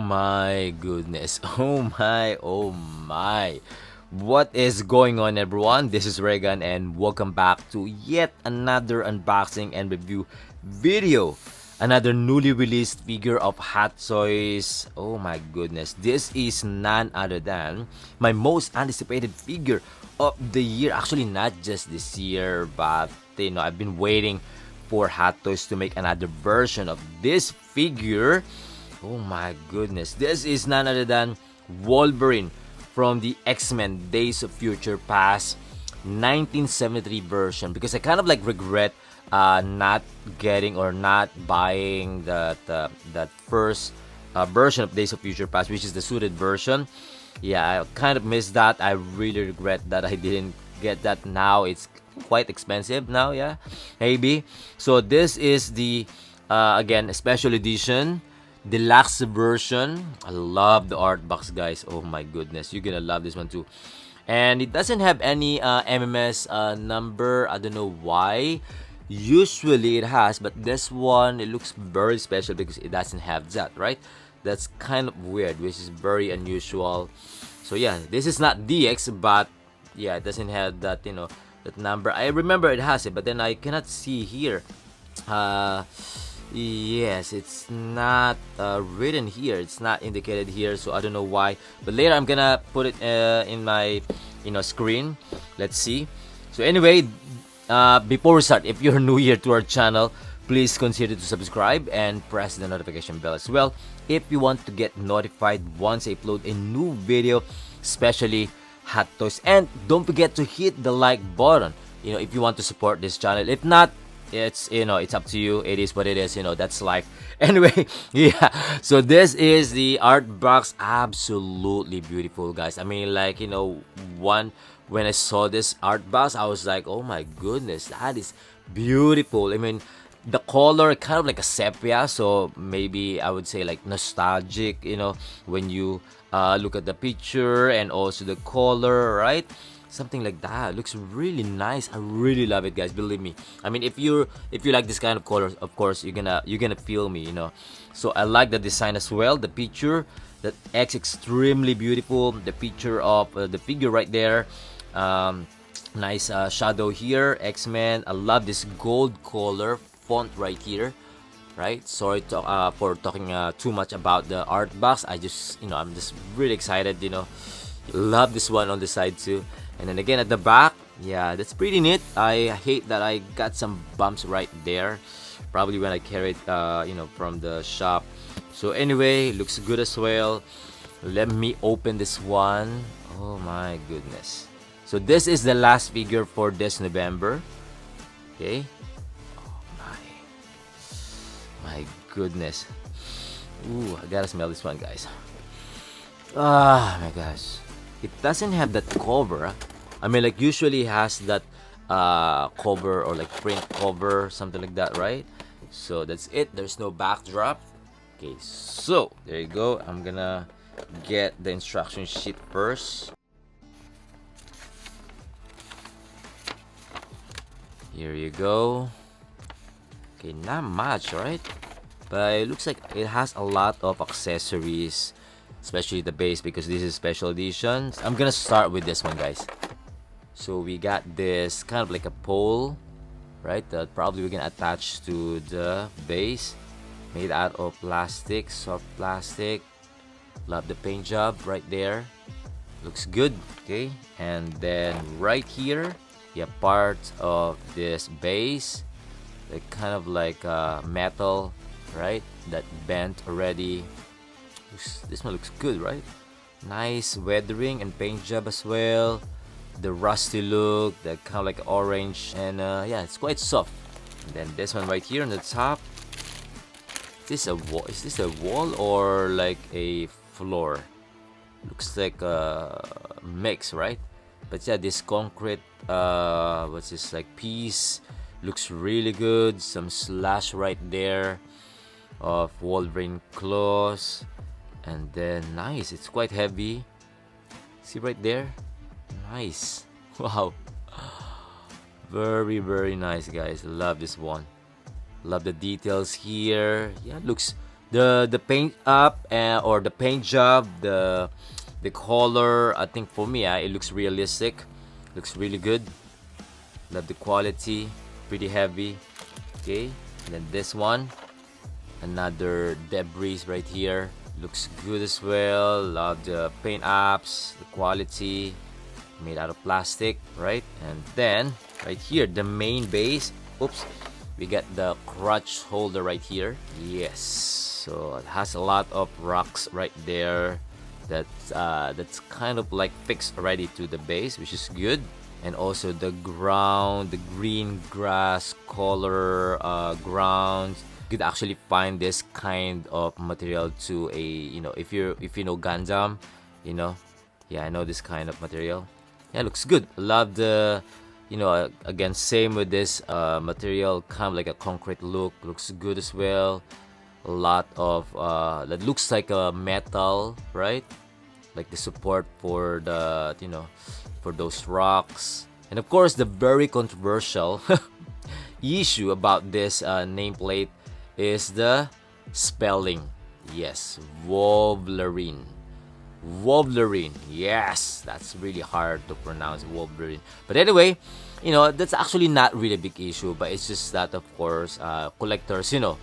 my goodness. Oh my. What is going on, everyone? This is Regan and welcome back to yet another unboxing and review video. Another newly released figure of Hot Toys. Oh my goodness. This is none other than my most anticipated figure of the year. Actually, not just this year, but I've been waiting for Hot Toys to make another version of this figure. Oh my goodness. This is none other than Wolverine from the X-Men Days of Future Past 1973 version, because I kind of like regret not getting or not buying that first version of Days of Future Past, which is the suited version. Yeah, I kind of missed that. I really regret that I didn't get that. Now it's quite expensive now, yeah, maybe. So this is the again, special edition deluxe version. I love the art box, guys. Oh my goodness, you're gonna love this one too. And it doesn't have any MMS number. I don't know why. Usually it has, but this one, it looks very special because it doesn't have that, right? That's kind of weird, which is very unusual. So yeah, this is not DX, but yeah, it doesn't have that, that number. I remember it has it, but then I cannot see here. Yes, it's not written here. It's not indicated here, so I don't know why. But later I'm gonna put it in my screen. Let's see. So anyway, before we start, if you're new here to our channel, please consider to subscribe and press the notification bell as well if you want to get notified once I upload a new video, especially Hot Toys. And don't forget to hit the like button, if you want to support this channel. If not, it's it's up to you. It is what it is, that's life. Anyway, yeah, so this is the art box. Absolutely beautiful, guys. I mean, like, when I saw this art box, I was like, oh my goodness, that is beautiful. I mean, the color kind of like a sepia, so maybe I would say like nostalgic, when you look at the picture, and also the color, right? Something like that. Looks really nice. I really love it, guys, believe me. I mean, if you like this kind of colors, of course you're gonna feel me, So I like the design as well. The picture, that X, extremely beautiful. The picture of the figure right there. Nice shadow here, X-Men. I love this gold color font right here, right? Sorry for talking too much about the art box. I'm just really excited, Love this one on the side too. And then again at the back, yeah, that's pretty neat. I hate that I got some bumps right there, probably when I carried from the shop. So anyway, looks good as well. Let me open this one. Oh my goodness. So this is the last figure for this November. Okay. Oh my goodness. Ooh, I gotta smell this one, guys. Ah, my gosh. It doesn't have that cover. I mean, like, usually has that cover, or like print cover, something like that, right? So that's it. There's no backdrop. Okay, so there you go. I'm gonna get the instruction sheet first. Here you go. Okay, not much, right? But it looks like it has a lot of accessories, especially the base, because this is special edition. I'm gonna start with this one, guys. So we got this kind of like a pole, right, that probably we're gonna attach to the base, made out of plastic, soft plastic. Love the paint job right there. Looks good. Okay, and then right here, yeah, part of this base, like kind of like metal, right, that bent already. This one looks good, right? Nice weathering and paint job as well. The rusty look, the kind of like orange, and yeah, it's quite soft. And then this one right here on the top. Is this a wall? Is this a wall or like a floor? Looks like a mix, right? But yeah, this concrete, what's this, like, piece, looks really good. Some slash right there of Wolverine claws. And then nice, it's quite heavy. See right there? Nice. Wow. Very nice, guys. Love this one. Love the details here. Yeah, The paint up or the paint job, the color, I think for me, it looks realistic. Looks really good. Love the quality. Pretty heavy. Okay. And then this one, another debris right here. Looks good as well. Love the paint apps, the quality. Made out of plastic, right? And then right here, the main base. Oops. We got the crutch holder right here. Yes. So it has a lot of rocks right there. That's kind of like fixed already to the base, which is good. And also the ground, the green grass color ground. You could actually find this kind of material to a, you know, if you know Gundam, you know, yeah, I know this kind of material. Yeah, looks good. Love the, you know, again, same with this material, kind of like a concrete look. Looks good as well. A lot of that looks like a metal, right? Like the support for the, you know, for those rocks. And of course, the very controversial issue about this nameplate is the spelling. Yes, Wolverine. Wolverine. Yes, that's really hard to pronounce, Wolverine. But anyway, you know, that's actually not really a big issue, but it's just that, of course, collectors, you know,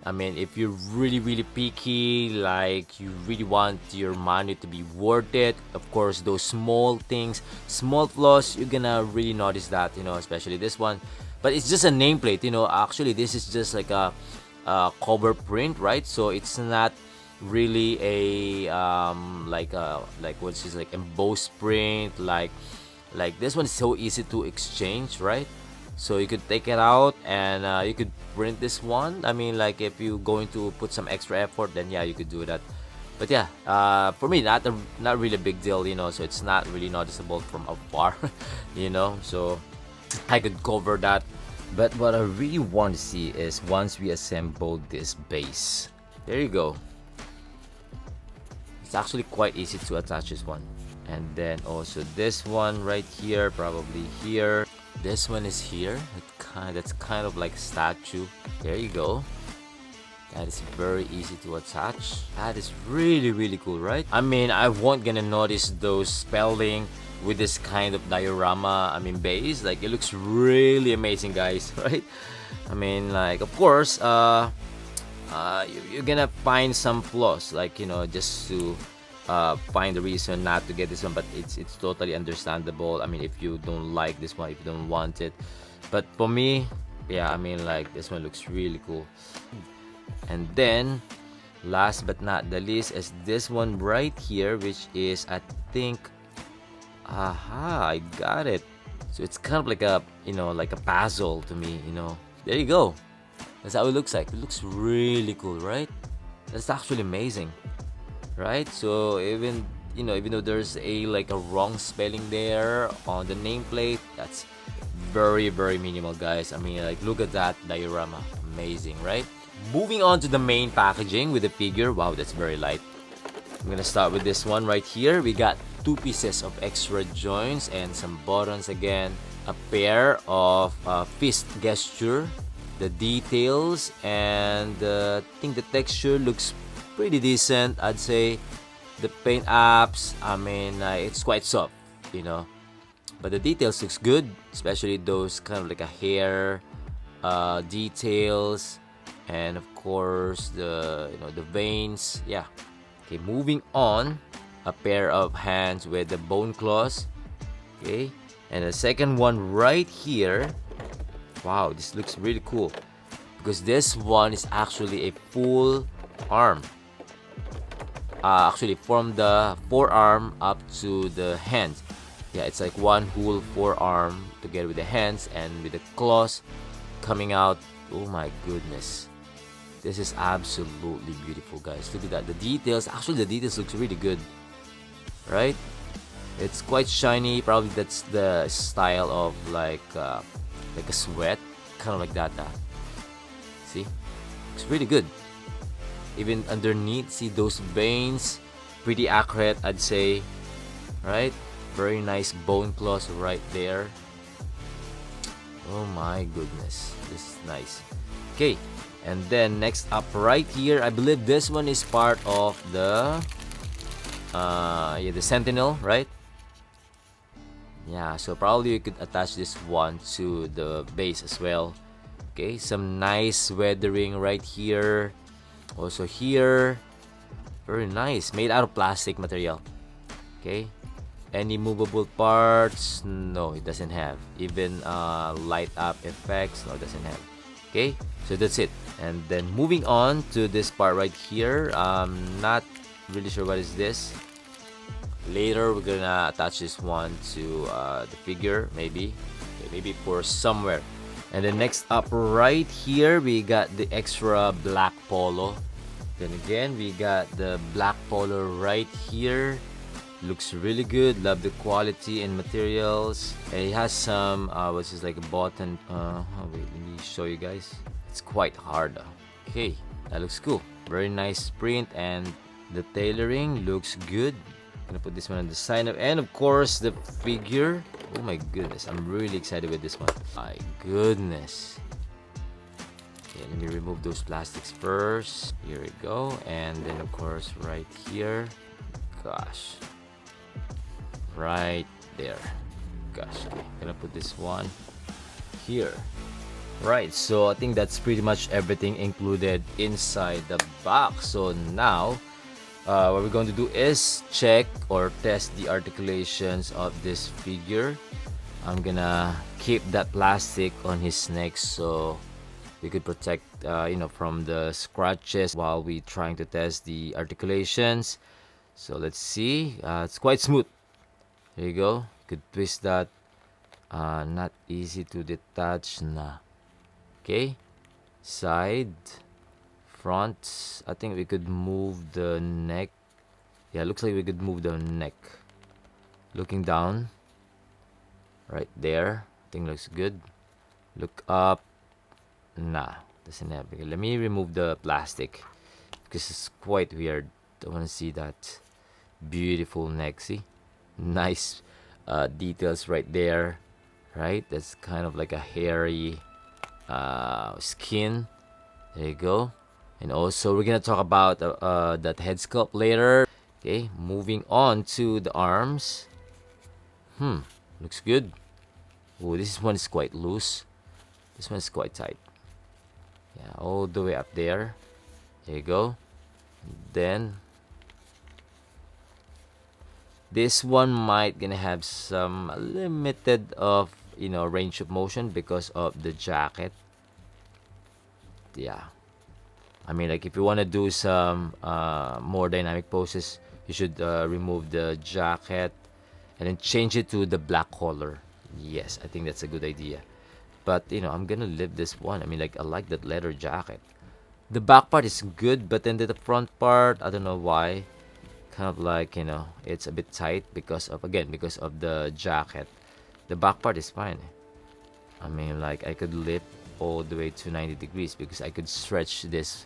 I mean, if you're really, really picky, like you really want your money to be worth it, of course, those small things, small flaws, you're gonna really notice that, you know, especially this one. But it's just a nameplate, you know. Actually, this is just like a cover print, right? So it's not really a like what's this, like embossed print, like this one is so easy to exchange, right? So you could take it out and you could print this one. I mean, like if you're going to put some extra effort, then yeah, you could do that. But yeah, for me, not really a big deal, you know. So it's not really noticeable from afar, you know. So I could cover that. But what I really want to see is once we assemble this base. There you go. It's actually quite easy to attach this one. And then also this one right here, probably here. This one is here. That's kind of like a statue. There you go. That is very easy to attach. That is really, really cool, right? I mean, I won't gonna notice those spelling with this kind of diorama, I mean, base. Like, it looks really amazing, guys, right? I mean, like, of course, you're gonna find some flaws, like, you know, just to find the reason not to get this one, but it's totally understandable. I mean, if you don't like this one, if you don't want it, but for me, yeah, I mean, like, this one looks really cool. And then last but not the least is this one right here, which is, I think, aha, I got it. So it's kind of like a, you know, like a puzzle to me, you know. There you go. That's how it looks like. It looks really cool, right? That's actually amazing, right? So even, you know, even though there's a like a wrong spelling there on the nameplate, that's very, very minimal, guys. I mean, like, look at that diorama. Amazing, right? Moving on to the main packaging with the figure. Wow, that's very light. I'm gonna start with this one right here. We got 2 pieces of extra joints and some buttons again. A pair of fist gesture. The details and I think the texture looks pretty decent, I'd say. The paint apps, I mean, it's quite soft, you know. But the details looks good, especially those kind of like a hair details, and of course the, you know, the veins. Yeah. Okay, moving on, a pair of hands with the bone claws. Okay, and the second one right here. Wow, this looks really cool because this one is actually a full arm. Actually, from the forearm up to the hands. Yeah, it's like one whole forearm together with the hands and with the claws coming out. Oh my goodness. This is absolutely beautiful, guys. Look at that. The details, actually the details looks really good, right? It's quite shiny. Probably that's the style of like a sweat, kind of like that. See, looks really good. Even underneath, see those veins, pretty accurate, I'd say, right? Very nice bone claws right there. Oh my goodness, this is nice. Okay, And then next up right here, I believe this one is part of the yeah, the Sentinel, right? Yeah, so probably you could attach this one to the base as well. Okay, some nice weathering right here. Also here, very nice, made out of plastic material. Okay, any movable parts? No, it doesn't have. Even light up effects? No, it doesn't have. Okay, so that's it. And then moving on to this part right here, not really sure what is this. Later we're gonna attach this one to the figure, maybe. Okay, maybe for somewhere. And then next up right here, we got the extra black polo. Then again, we got the black polo right here. Looks really good. Love the quality and materials. And it has some what's this, like a button. Wait, let me show you guys. It's quite hard. Okay, that looks cool. Very nice print, and the tailoring looks good. Gonna put this one on the side of, and of course the figure. Oh my goodness, I'm really excited with this one. My goodness. Okay, let me remove those plastics first. Here we go. And then of course right here. Gosh. Right there. Gosh. Okay, gonna put this one here. Right, so I think that's pretty much everything included inside the box. So now what we're going to do is check or test the articulations of this figure. I'm gonna keep that plastic on his neck so we could protect you know, from the scratches while we trying to test the articulations. So let's see. It's quite smooth. There you go. Could twist that. Not easy to detach na. Okay, side, front. I think we could move the neck. Yeah, looks like we could move the neck. Looking down, right there. I think looks good. Look up. Nah, doesn't have. Okay, let me remove the plastic because it's quite weird. Don't want to see that beautiful neck. See, nice details right there. Right, that's kind of like a hairy skin. There you go. And also we're gonna talk about that head sculpt later. Okay, moving on to the arms. Looks good. Oh, this one is quite loose. This one is quite tight. Yeah, all the way up there. There you go. And then this one might gonna have some limited of, you know, range of motion because of the jacket. Yeah, I mean, like if you want to do some more dynamic poses, you should remove the jacket and then change it to the black color. Yes, I think that's a good idea. But you know, I'm gonna leave this one. I mean, like I like that leather jacket. The back part is good, but then the front part, I don't know why. Kind of like, you know, it's a bit tight because of, again, because of the jacket. The back part is fine. I mean, like I could lift all the way to 90 degrees because I could stretch this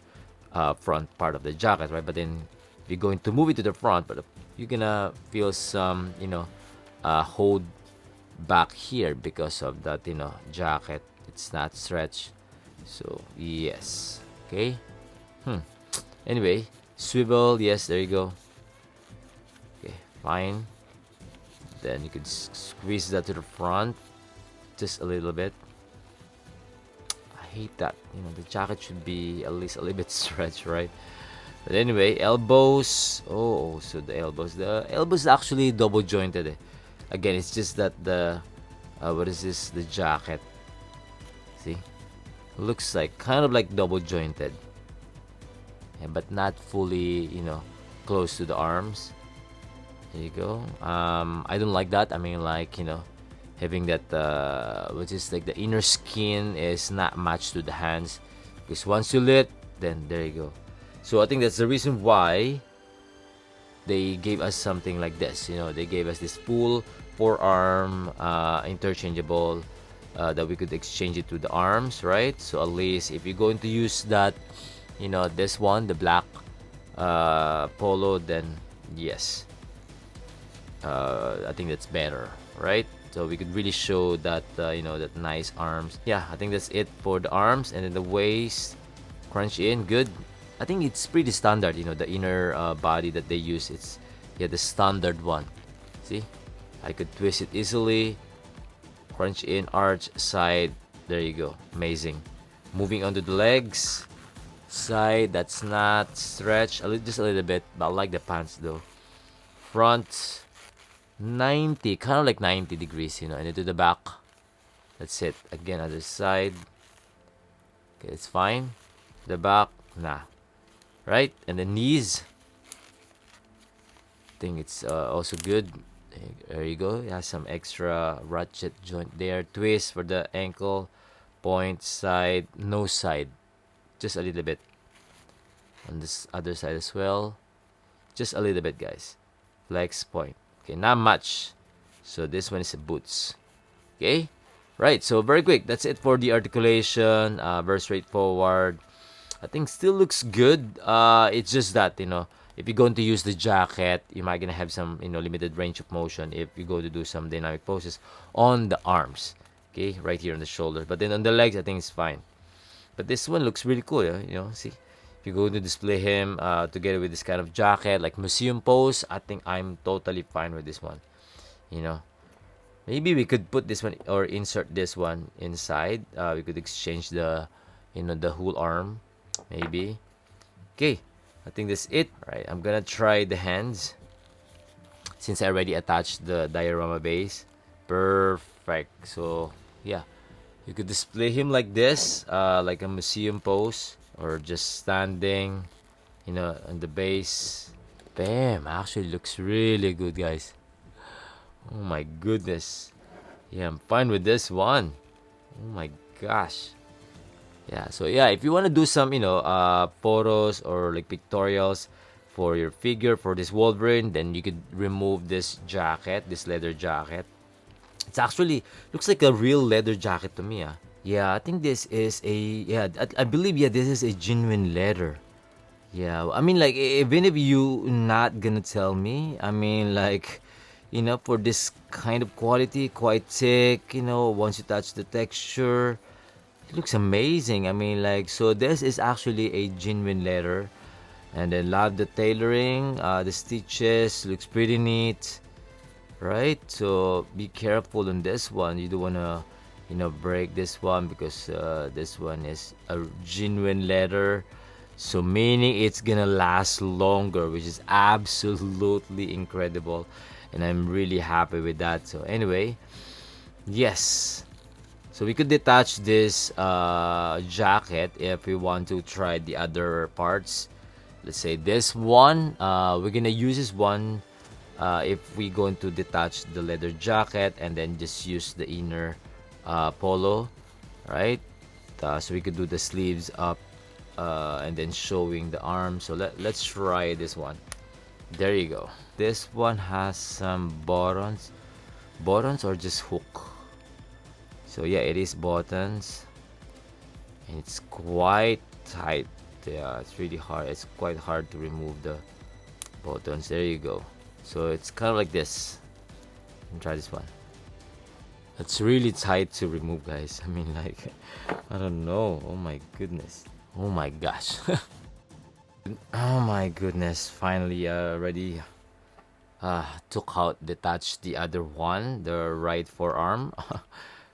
front part of the jacket, right? But then you're going to move it to the front, but you're gonna feel some, you know, hold back here because of that, you know, jacket. It's not stretched. So yes, okay. Anyway, swivel. Yes, there you go. Okay, fine. Then you could squeeze that to the front just a little bit. I hate that, you know, the jacket should be at least a little bit stretched, right? But anyway, elbows. Oh, so the elbows actually double jointed. Again, it's just that the what is this, the jacket, see, looks like kind of like double jointed, yeah, but not fully, you know, close to the arms. There you go. I don't like that. I mean, like, you know, having that which is like the inner skin is not matched to the hands, because once you lift, then there you go. So I think that's the reason why they gave us something like this. You know, they gave us this full forearm interchangeable that we could exchange it to the arms, right? So at least if you're going to use that, you know, this one, the black polo, then yes, I think that's better, right? So we could really show that you know, that nice arms. Yeah, I think that's it for the arms. And then the waist, Crunch in, good. I think it's pretty standard, you know, the inner body that they use. It's, yeah, the standard one. See, I could twist it easily. Crunch in, arch, side. There you go. Amazing. Moving on to the legs. Side, that's not stretch. Just a little bit, but I like the pants though. Front, 90, kind of like 90 degrees, you know, and into the back. That's it. Again, other side. Okay, it's fine. The back, nah. Right? And the knees. I think it's also good. There you go. It has some extra ratchet joint there. Twist for the ankle. Point, side, no side. Just a little bit. On this other side as well. Just a little bit, guys. Flex, point. Okay, not much. So this one is a boots. Okay? Right, so very quick. That's it for the articulation. Very straightforward. I think still looks good. It's just that, you know, if you're going to use the jacket, you might gonna have some, you know, limited range of motion if you go to do some dynamic poses on the arms. Okay, right here on the shoulder. But then on the legs, I think it's fine. But this one looks really cool, yeah? You know, see? If you're going to display him together with this kind of jacket, like museum pose, I think I'm totally fine with this one. You know, maybe we could put this one or insert this one inside. We could exchange the, you know, the whole arm, maybe. Okay, I think that's it. All right, I'm gonna try the hands since I already attached the diorama base. Perfect. So yeah, you could display him like this, like a museum pose, or just standing, you know, on the base. Bam! Actually looks really good, guys. Oh my goodness. Yeah, I'm fine with this one. Oh my gosh. Yeah, so yeah, if you want to do some, you know, photos or like pictorials for your figure for this Wolverine, then you could remove this jacket, this leather jacket. It's actually looks like a real leather jacket to me. Yeah, I think this is a, yeah, I believe, yeah, this is a genuine leather. Yeah, I mean, like, even if you not gonna tell me, I mean, like, you know, for this kind of quality, quite thick, you know, once you touch the texture, it looks amazing. I mean, like, so this is actually a genuine leather. And then love the tailoring, the stitches, looks pretty neat, right? So be careful on this one. You don't wanna, you know, break this one because this one is a genuine leather. So meaning it's gonna last longer, which is absolutely incredible. And I'm really happy with that. So anyway, yes. So we could detach this jacket if we want to try the other parts. Let's say this one, we're gonna use this one if we're going to detach the leather jacket and then just use the inner polo, right? So we could do the sleeves up and then showing the arm. So let's try this one. There you go. This one has some buttons or just hook. So yeah, it is buttons and it's quite tight. Yeah, it's really hard. It's quite hard to remove the buttons. There you go. So it's kind of like this. Try this one. It's really tight to remove, guys. I mean, like, I don't know. Oh my goodness. Oh my gosh. Oh my goodness. Finally already took out, detached the other one, the right forearm.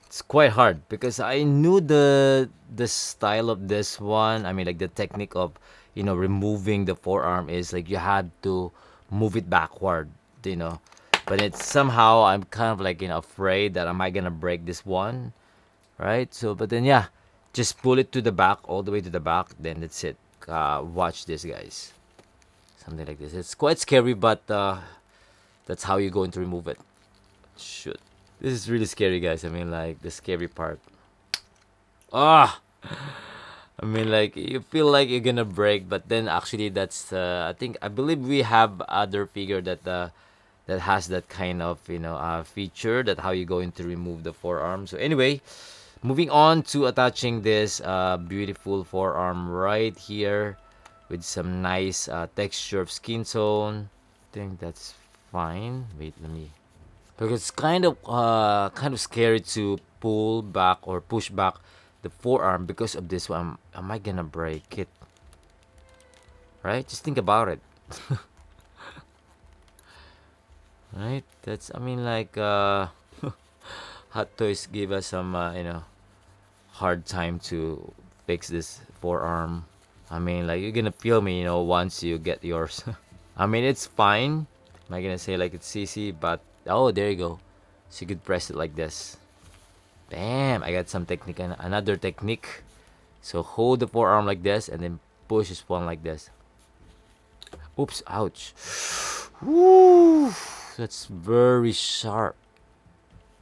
It's quite hard because I knew the style of this one. I mean, like the technique of, you know, removing the forearm is like you had to move it backward, you know. But it's somehow I'm kind of like, you know, afraid that am I gonna break this one, right? So, but then yeah, just pull it to the back, all the way to the back. Then that's it. Watch this, guys. Something like this. It's quite scary, but that's how you're going to remove it. Shoot. This is really scary, guys. I mean, like, the scary part. Ah! I mean, like, you feel like you're gonna break, but then actually that's, I believe we have other figure that that has that kind of, you know, feature, that how you're going to remove the forearm. So anyway, moving on to attaching this beautiful forearm right here with some nice texture of skin tone. I think that's fine. Wait, let me, because it's kind of scary to pull back or push back the forearm because of this one. Am I gonna break it? Right? Just think about it. Right? That's, I mean, like, Hot Toys give us some, hard time to fix this forearm. I mean, like, you're gonna feel me, once you get yours. I mean, it's fine. Am I gonna say like it's easy? But, oh, there you go. So you could press it like this. Bam! I got some technique, another technique. So hold the forearm like this and then push this one like this. Oops, ouch. Woo! That's very sharp.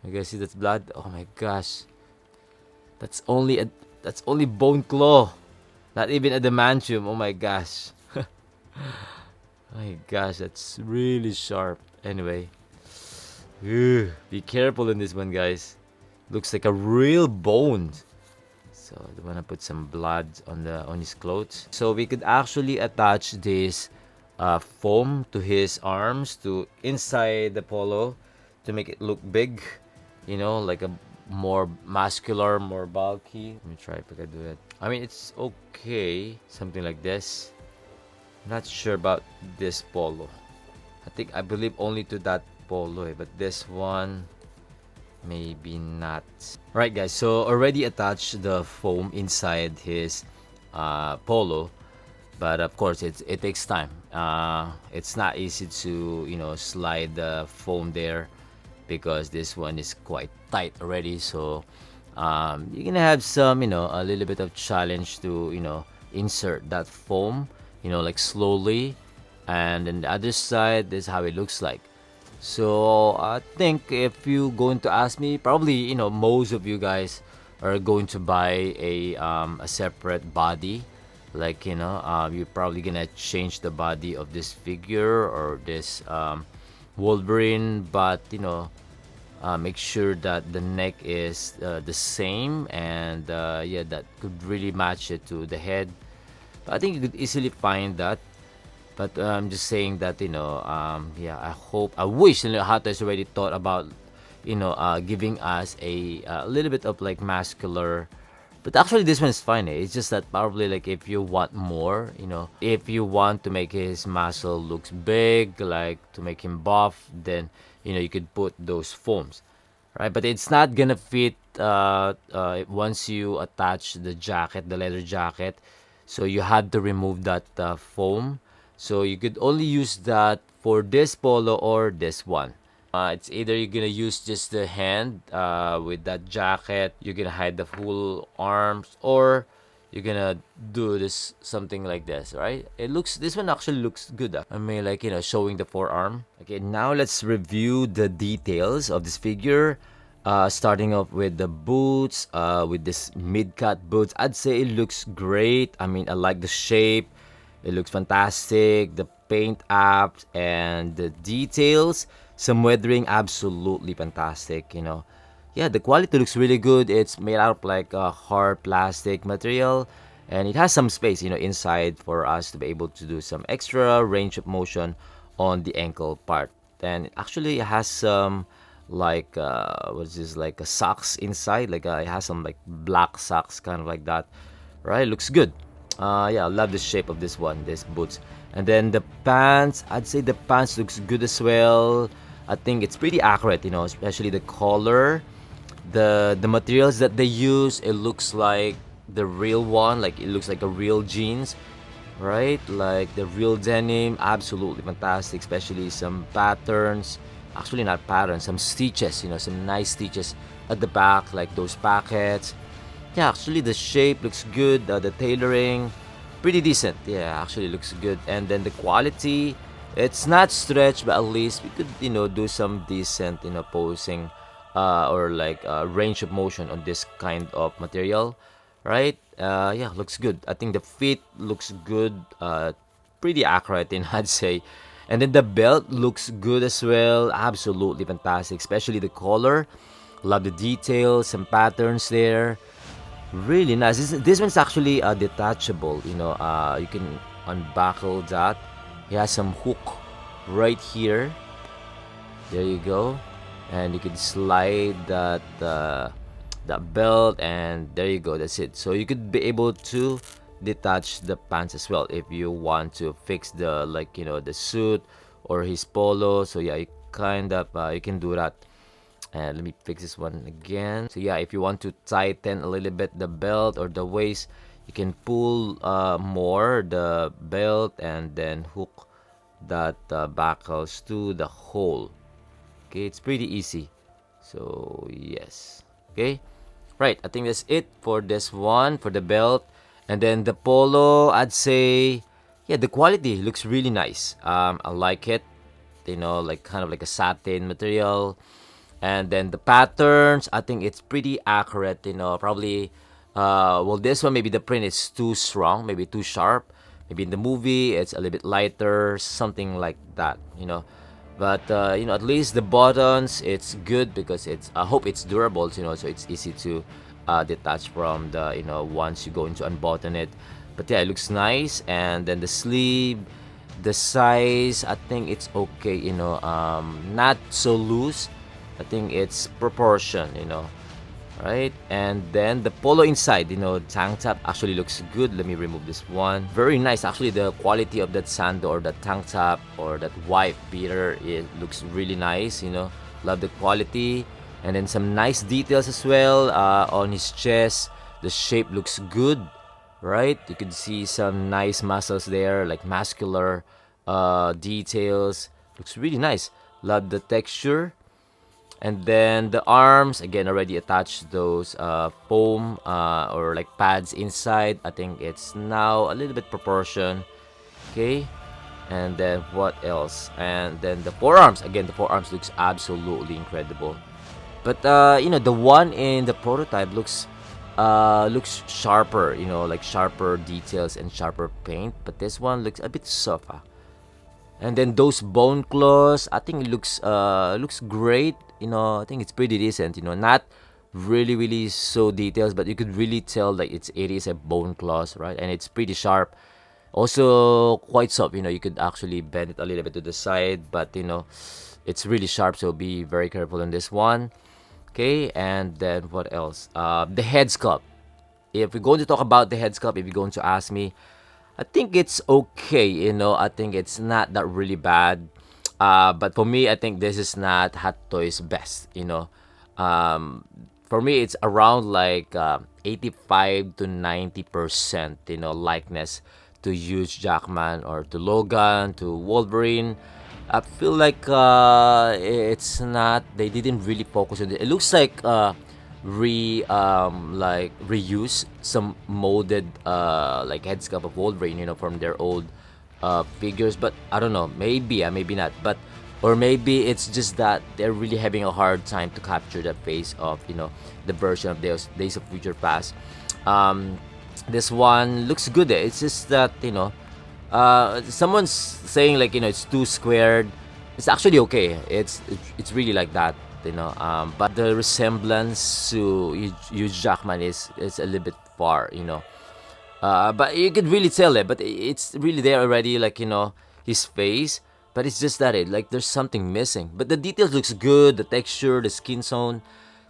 You guys see that's blood? Oh my gosh. That's only bone claw. Not even adamantium. Oh my gosh. My gosh, that's really sharp. Anyway. Be careful in this one, guys. Looks like a real bone. So I wanna put some blood on his clothes. So we could actually attach this foam to his arms, to inside the polo, to make it look big. Like a more muscular, more bulky. Let me try if I can do it. I mean, it's okay. Something like this. I'm not sure about this polo. I believe only to that polo, but this one maybe not. Right, guys, so already attached the foam inside his polo, but of course it takes time. It's not easy to slide the foam there because this one is quite tight already. So you're gonna have some a little bit of challenge to insert that foam like slowly, and then the other side, this is how it looks like. So I think if you going to ask me, probably most of you guys are going to buy a separate body. Like you're probably gonna change the body of this figure or this Wolverine, but make sure that the neck is the same, and yeah, that could really match it to the head. But I think you could easily find that. But I'm just saying that yeah, I wish Hot Toys already thought about giving us a little bit of like muscular. But actually this one is fine. It's just that probably like if you want more, if you want to make his muscle looks big, like to make him buff, then you could put those foams, right? But it's not gonna fit once you attach the jacket, the leather jacket. So you had to remove that foam. So you could only use that for this polo or this one. It's either you're gonna use just the hand with that jacket, you're gonna hide the full arms, or you're gonna do this something like this, right? This one actually looks good. I mean, like showing the forearm. Okay, now let's review the details of this figure. Starting off with the boots, with this mid-cut boots, I'd say it looks great. I mean, I like the shape. It looks fantastic. The paint apps and the details. Some weathering, absolutely fantastic. Yeah, the quality looks really good. It's made out of like a hard plastic material, and it has some space inside for us to be able to do some extra range of motion on the ankle part. And actually it has some like what's this, like a socks inside, like it has some like black socks, kind of like that, right? Looks good. Yeah, I love the shape of this one, this boots. And then the pants, I'd say the pants looks good as well. I think it's pretty accurate, especially the color, the materials that they use. It looks like the real one, like it looks like a real jeans, right? Like the real denim. Absolutely fantastic, especially some patterns, actually not patterns, some stitches, some nice stitches at the back, like those pockets. Yeah, actually the shape looks good. The tailoring, pretty decent. Yeah, actually looks good. And then the quality, it's not stretched, but at least we could do some decent posing or like range of motion on this kind of material, right? Yeah, looks good. I think the fit looks good, pretty accurate I'd say. And then the belt looks good as well. Absolutely fantastic, especially the color. Love the details, some patterns there. Really nice. This one's actually detachable. You can unbuckle that. It has some hook right here. There you go, and you can slide that that belt, and there you go, that's it. So you could be able to detach the pants as well if you want to fix the, like, you know, the suit or his polo. So yeah, you kind of you can do that. And let me fix this one again. So yeah, if you want to tighten a little bit the belt or the waist, you can pull more the belt and then hook that buckles to the hole. Okay, it's pretty easy. So yes, okay, right, I think that's it for this one, for the belt. And then the polo, I'd say, yeah, the quality looks really nice. I like it, you know, like kind of like a satin material. And then the patterns, I think it's pretty accurate, you know. Probably well, this one, maybe the print is too strong, maybe too sharp. Maybe in the movie it's a little bit lighter, something like that, you know. But you know, at least the buttons, it's good because it's, I hope it's durable, you know, so it's easy to detach from the, you know, once you go into unbutton it. But yeah, it looks nice. And then the sleeve, the size, I think it's okay, you know, not so loose. I think it's proportion, you know, right? And then the polo inside, you know, tank top actually looks good. Let me remove this one. Very nice, actually. The quality of that sando or that tank top or that white beater, it looks really nice, you know. Love the quality. And then some nice details as well on his chest. The shape looks good, right? You can see some nice muscles there, like muscular details. Looks really nice. Love the texture. And then the arms, again, already attached those foam or like pads inside. I think it's now a little bit proportion. Okay. And then what else? And then the forearms. Again, the forearms looks absolutely incredible. But you know, the one in the prototype looks sharper, you know, like sharper details and sharper paint. But this one looks a bit soft. And then those bone claws, I think it looks great. You know, I think it's pretty decent. You know, not really so details, but you could really tell like it is a bone claws, right? And it's pretty sharp. Also quite soft. You know, you could actually bend it a little bit to the side, but you know, it's really sharp. So be very careful on this one. Okay, and then what else? The head sculpt. If we're going to talk about the head sculpt, if you're going to ask me, I think it's okay, you know. I think it's not that really bad. But for me, I think this is not Hot Toys' best, you know. For me, it's around like 85 to 90%, you know, likeness to Hugh Jackman or to Logan, to Wolverine. I feel like it's not, they didn't really focus on it. It looks like like reuse some molded like head sculpt of Wolverine, you know, from their old figures. But I don't know, maybe maybe not. But or maybe it's just that they're really having a hard time to capture the face of, you know, the version of Days of Future Past. This one looks good. It's just that, you know, someone's saying like, you know, it's too squared. It's actually okay. It's really like that, you know. But the resemblance to Hugh Jackman is a little bit far, you know. But you could really tell it. But it's really there already, like, you know, his face. But it's just that like there's something missing. But the details looks good. The texture, the skin tone,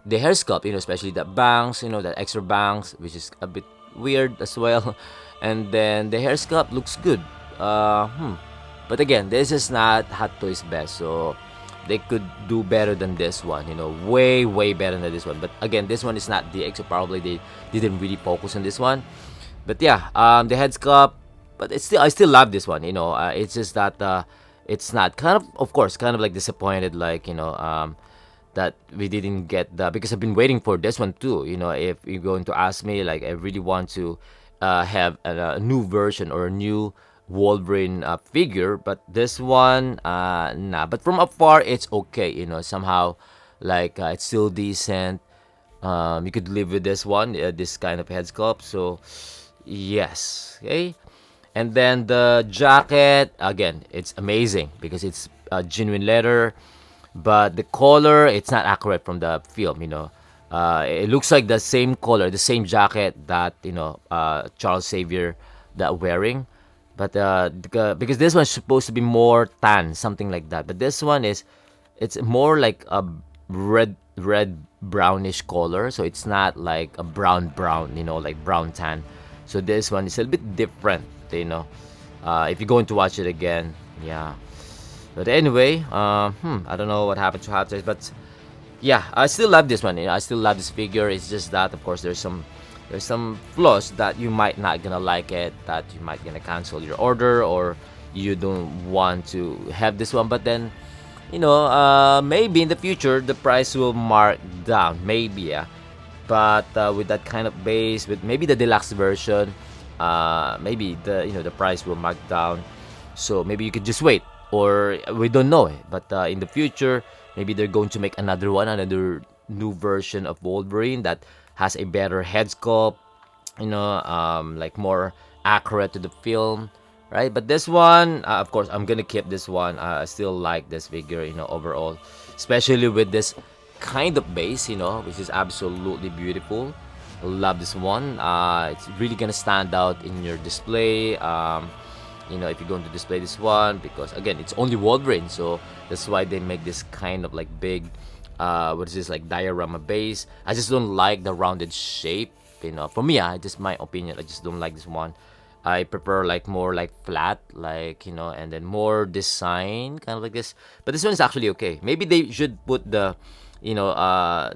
the hair sculpt, you know, especially the bangs, you know, the extra bangs, which is a bit weird as well. And then the hair sculpt looks good. But again, this is not Hot Toys' best, so they could do better than this one, you know, way better than this one. But again, this one is not DX, so probably they didn't really focus on this one. But yeah, the head sculpt, but it's still, I still love this one, you know. It's just that it's not, kind of course, kind of like disappointed, like, you know, that we didn't get the, because I've been waiting for this one too, you know. If you're going to ask me, like, I really want to have a new version or a new Wolverine figure, but this one, nah. But from afar, it's okay, you know. Somehow, like, it's still decent. You could live with this one, this kind of head sculpt. So, yes, okay. And then the jacket, again, it's amazing because it's genuine leather, but the color, it's not accurate from the film, you know. It looks like the same color, the same jacket that, you know, Charles Xavier that wearing. But because this one's supposed to be more tan, something like that. But this one is, it's more like a red red brownish color, so it's not like a brown, you know, like brown tan. So this one is a bit different, you know. If you're going to watch it again, yeah. But anyway, I don't know what happened to hottoys, but yeah, I still love this one. You know, I still love this figure. It's just that, of course, there's some flaws that you might not gonna like it, that you might gonna cancel your order, or you don't want to have this one. But then, you know, maybe in the future the price will mark down. Maybe, yeah. But with that kind of base, with maybe the deluxe version, maybe the price will mark down. So maybe you could just wait, or we don't know it. But in the future, maybe they're going to make another new version of Wolverine that has a better head sculpt, you know, like more accurate to the film, right? But this one, of course, I'm gonna keep this one. I still like this figure, you know, overall, especially with this kind of base, you know, which is absolutely beautiful. Love this one. It's really gonna stand out in your display. You know, if you're going to display this one, because again, it's only Wolverine, so that's why they make this kind of like big, what is this, like diorama base. I just don't like the rounded shape, you know. For me, just my opinion, I just don't like this one. I prefer like more like flat, like, you know, and then more design, kind of like this. But this one is actually okay. Maybe they should put the, you know,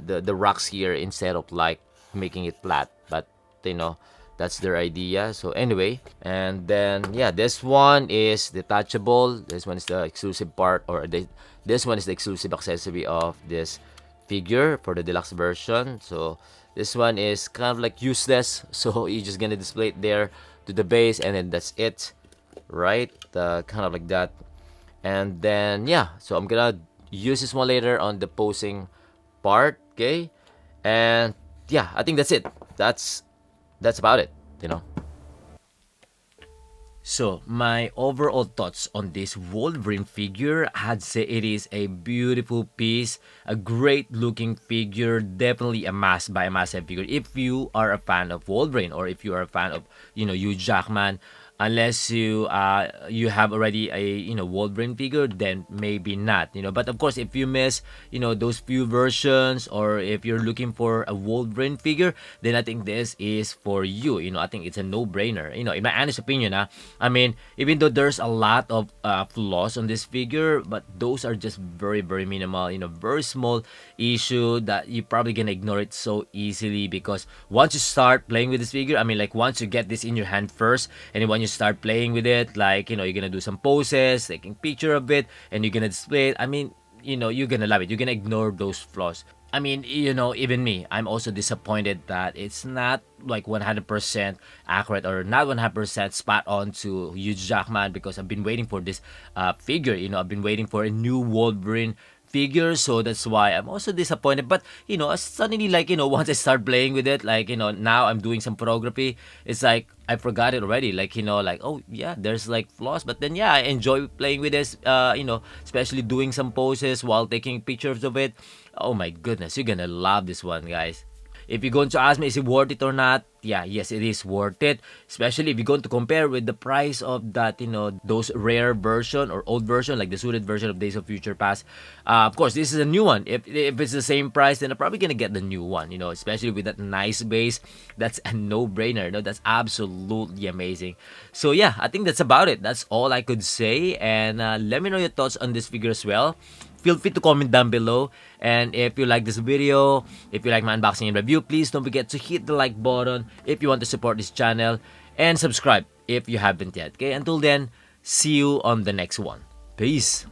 the rocks here instead of like making it flat. But you know, that's their idea. So anyway, and then yeah, this one is detachable. This one is the exclusive part, or this one is the exclusive accessory of this figure for the deluxe version. So this one is kind of like useless, so you're just gonna display it there to the base, and then that's it, right? Kind of like that. And then yeah, so I'm gonna use this one later on the posing part, okay? And yeah, I think that's it. That's about it, you know. So, my overall thoughts on this Wolverine figure, I'd say it is a beautiful piece, a great looking figure, definitely a must buy, must have figure if you are a fan of Wolverine, or if you are a fan of, you know, Hugh Jackman. Unless you have already a, you know, Wolverine figure, then maybe not, you know. But of course, if you miss, you know, those few versions, or if you're looking for a Wolverine figure, then I think this is for you, you know. I think it's a no-brainer, you know, in my honest opinion. I mean, even though there's a lot of flaws on this figure, but those are just very, very minimal, you know, very small issue that you probably gonna ignore it so easily. Because once you start playing with this figure, I mean, like once you get this in your hand first, and then when you start playing with it, like, you know, you're gonna do some poses, taking picture of it, and you're gonna display it. I mean, you know, you're gonna love it. You're gonna ignore those flaws. I mean, you know, even me, I'm also disappointed that it's not like 100% accurate, or not 100% spot on to Hugh Jackman, because I've been waiting for this figure. You know, I've been waiting for a new Wolverine figure, so that's why I'm also disappointed. But you know, suddenly, like, you know, once I start playing with it, like, you know, now I'm doing some photography, it's like I forgot it already. Like, you know, like, oh yeah, there's like flaws, but then yeah, I enjoy playing with this, you know, especially doing some poses while taking pictures of it. Oh my goodness, you're gonna love this one, guys. If you're going to ask me, is it worth it or not? Yeah, yes, it is worth it. Especially if you're going to compare with the price of that, you know, those rare version or old version, like the suited version of Days of Future Past. Of course, this is a new one. If it's the same price, then I'm probably gonna get the new one, you know, especially with that nice base. That's a no-brainer. No, that's absolutely amazing. So yeah, I think that's about it. That's all I could say. And let me know your thoughts on this figure as well. Feel free to comment down below. And if you like this video, if you like my unboxing and review, please don't forget to hit the like button if you want to support this channel, and subscribe if you haven't yet. Okay, until then, see you on the next one. Peace.